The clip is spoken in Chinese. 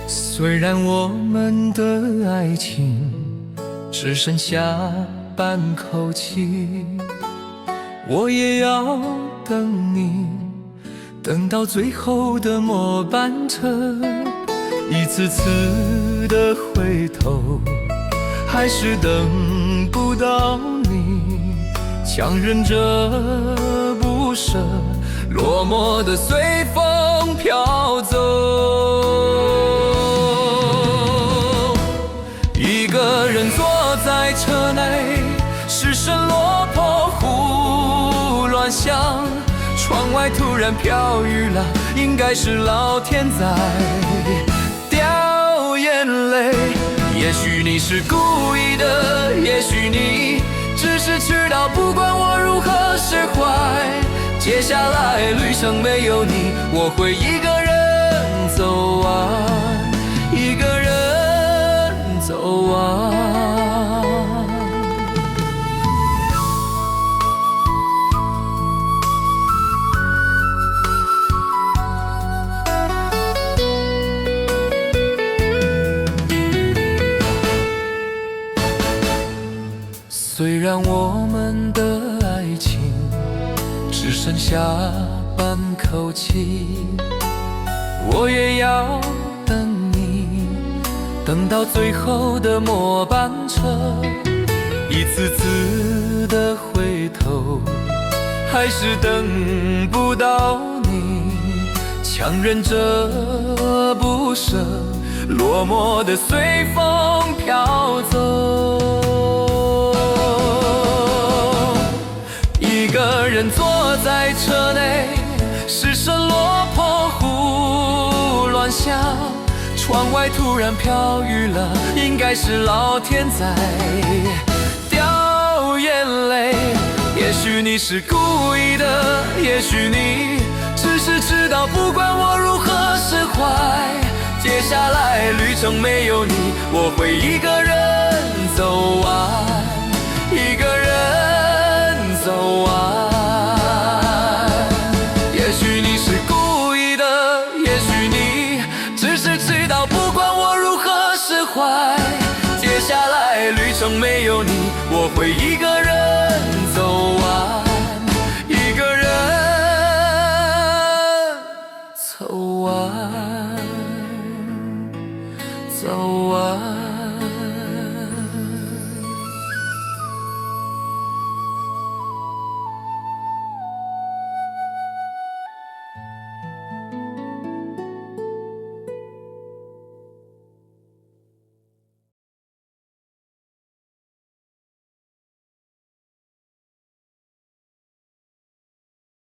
虽然我们的爱情只剩下半口气，我也要等你，等到最后的末班车。一次次的回头，还是等不到你，强忍着不舍，落寞的随风飘走。一个人坐在车内，失神落魄胡乱想，窗外突然飘雨了，应该是老天在掉眼泪。也许你是故意的，也许你只是知道不管我如何释怀，接下来旅程没有你，我会一个人走完，一个人走完。虽然我们的爱情只剩下半口气，我也要等你，等到最后的末班车。一次次的回头，还是等不到你，强忍着不舍，落寞的随风飘走。一个人坐在车内，失神落魄胡乱想，窗外突然飘雨了，应该是老天在掉眼泪。也许你是故意的，也许你只是知道不管我如何释怀，接下来旅程没有你，我会一个人走完，一个人走完。也许你是故意的，也许你只是知道不管我如何释怀，接下来旅程没有你，我会一个人走完，一个人走完，走完。